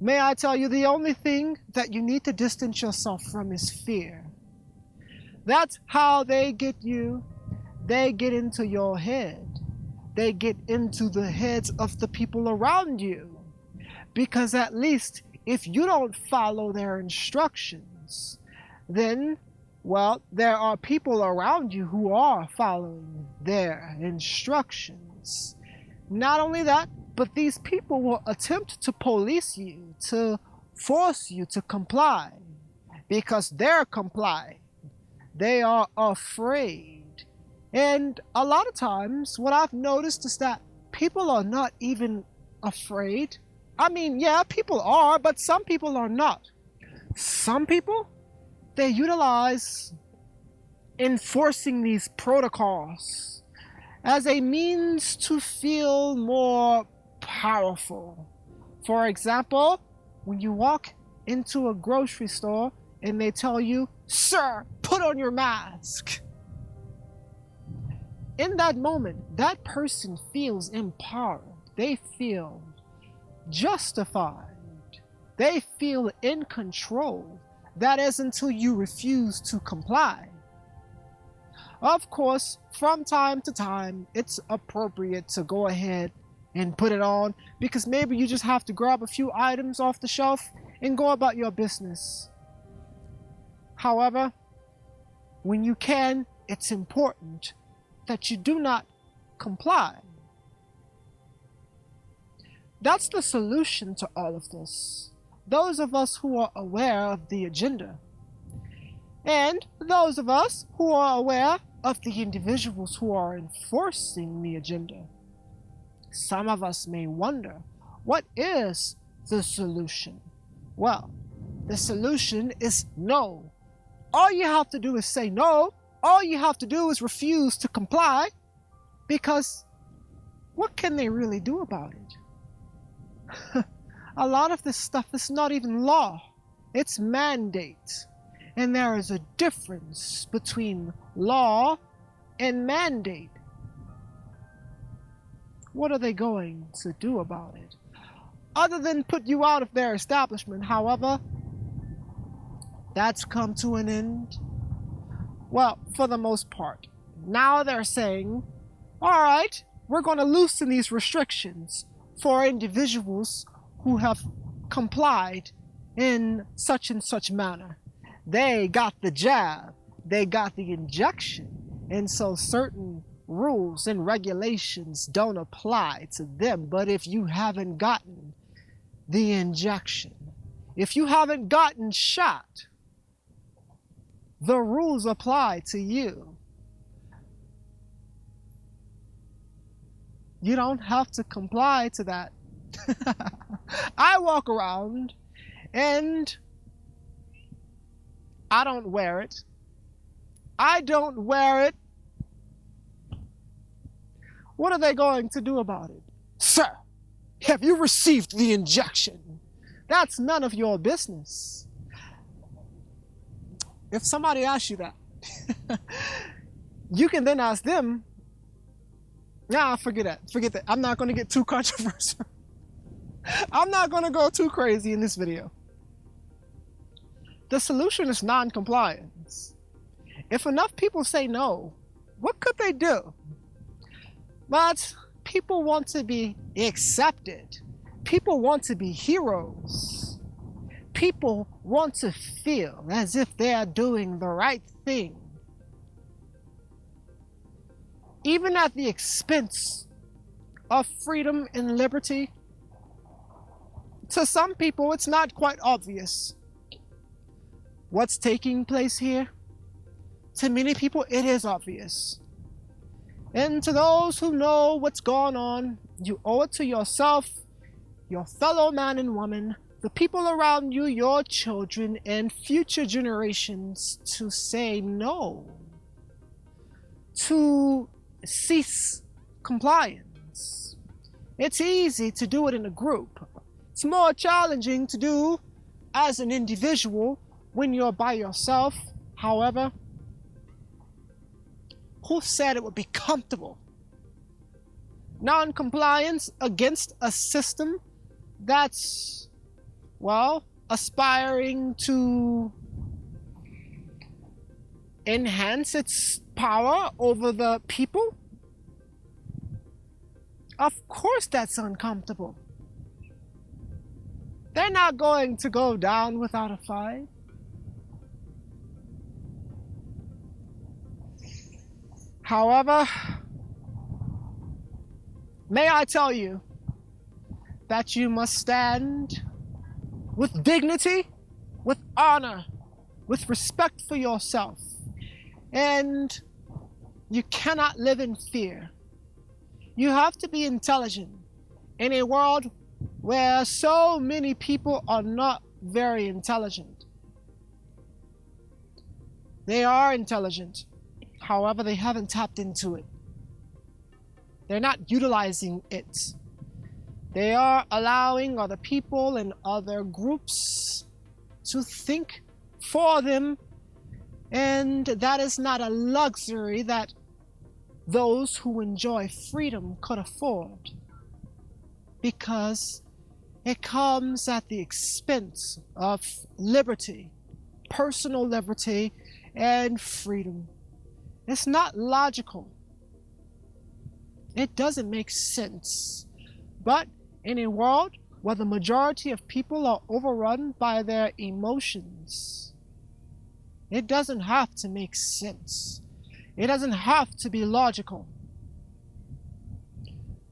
May I tell you, the only thing that you need to distance yourself from is fear. That's how they get you. They get into your head. They get into the heads of the people around you. Because at least if you don't follow their instructions, then, well, there are people around you who are following their instructions. Not only that, but these people will attempt to police you, to force you to comply, because they're complying. They are afraid. And a lot of times, what I've noticed is that people are not even afraid. I mean, yeah, people are, but some people are not. Some people, they utilize enforcing these protocols as a means to feel more powerful. For example, when you walk into a grocery store and they tell you, "Sir, put on your mask." In that moment, that person feels empowered. They feel justified. They feel in control. That is until you refuse to comply. Of course, from time to time, it's appropriate to go ahead and put it on because maybe you just have to grab a few items off the shelf and go about your business. However, when you can, it's important that you do not comply. That's the solution to all of this. Those of us who are aware of the agenda, and those of us who are aware of the individuals who are enforcing the agenda. Some of us may wonder, what is the solution? Well, the solution is no. All you have to do is say no. All you have to do is refuse to comply, because what can they really do about it? A lot of this stuff is not even law. It's mandate. And there is a difference between law and mandate. What are they going to do about it? Other than put you out of their establishment, however, that's come to an end. Well, for the most part. Now they're saying, all right, we're going to loosen these restrictions for individuals who have complied in such and such manner. They got the jab, they got the injection, and so certain rules and regulations don't apply to them. But if you haven't gotten the injection, if you haven't gotten shot, the rules apply to you. You don't have to comply to that. I walk around and I don't wear it. I don't wear it. What are they going to do about it? Sir, have you received the injection? That's none of your business. If somebody asks you that, you can then ask them, nah, forget that. Forget that. I'm not going to get too controversial. I'm not going to go too crazy in this video. The solution is non-compliance. If enough people say no, what could they do? But people want to be accepted. People want to be heroes. People want to feel as if they are doing the right thing, even at the expense of freedom and liberty. To some people, it's not quite obvious what's taking place here. To many people, it is obvious. And to those who know what's going on, you owe it to yourself, your fellow man and woman, the people around you, your children, and future generations to say no, to cease compliance. It's easy to do it in a group. It's more challenging to do as an individual when you're by yourself. However, who said it would be comfortable? Non-compliance against a system that's Well, aspiring to enhance its power over the people? Of course that's uncomfortable. They're not going to go down without a fight. However, may I tell you that you must stand with dignity, with honor, with respect for yourself. And you cannot live in fear. You have to be intelligent in a world where so many people are not very intelligent. They are intelligent. However, they haven't tapped into it. They're not utilizing it. They are allowing other people and other groups to think for them, and that is not a luxury that those who enjoy freedom could afford, because it comes at the expense of liberty, personal liberty, and freedom. It's not logical. It doesn't make sense. But in a world where the majority of people are overrun by their emotions, it doesn't have to make sense. It doesn't have to be logical.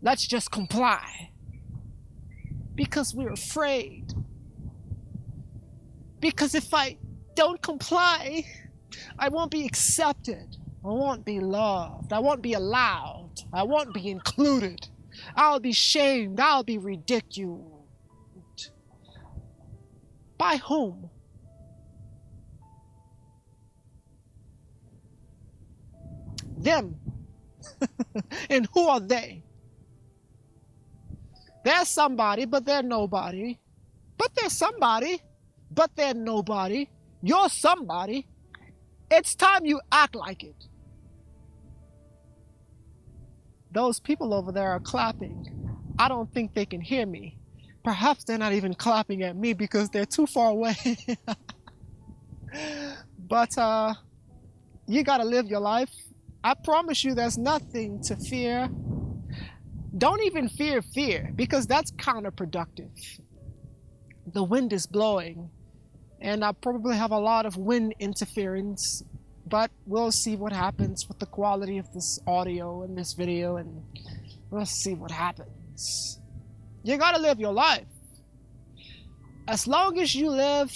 Let's just comply because we're afraid. Because if I don't comply, I won't be accepted. I won't be loved. I won't be allowed. I won't be included. I'll be shamed. I'll be ridiculed. By whom? Them. And who are they? They're somebody, but they're nobody. But they're somebody, but they're nobody. You're somebody. It's time you act like it. Those people over there are clapping. I don't think they can hear me. Perhaps they're not even clapping at me because they're too far away. But you gotta live your life. I promise you there's nothing to fear. Don't even fear fear, because that's counterproductive. The wind is blowing, and I probably have a lot of wind interference, but we'll see what happens with the quality of this audio and this video, and we'll see what happens. You gotta live your life. As long as you live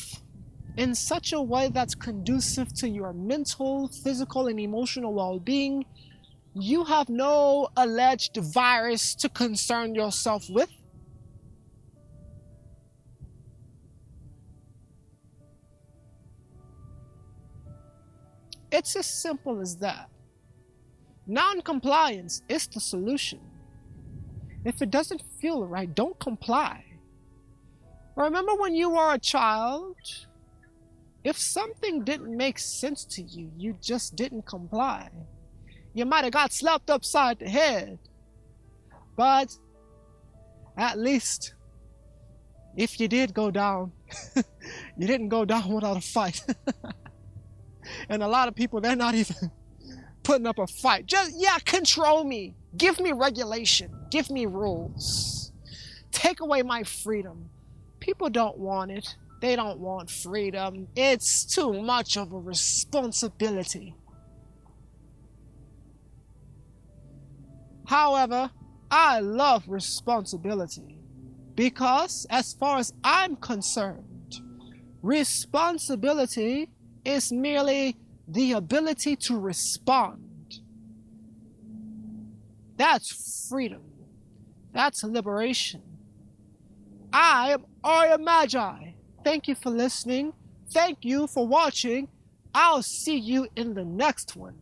in such a way that's conducive to your mental, physical, and emotional well-being, you have no alleged virus to concern yourself with. It's as simple as that. Non-compliance is the solution. If it doesn't feel right, don't comply. Remember when you were a child? If something didn't make sense to you, you just didn't comply. You might have got slapped upside the head, but at least if you did go down, you didn't go down without a fight. And a lot of people, they're not even putting up a fight. Just, control me. Give me regulation. Give me rules. Take away my freedom. People don't want it. They don't want freedom. It's too much of a responsibility. However, I love responsibility because, as far as I'm concerned, responsibility is merely the ability to respond. That's freedom. That's liberation. I am Arya Magi. Thank you for listening. Thank you for watching. I'll see you in the next one.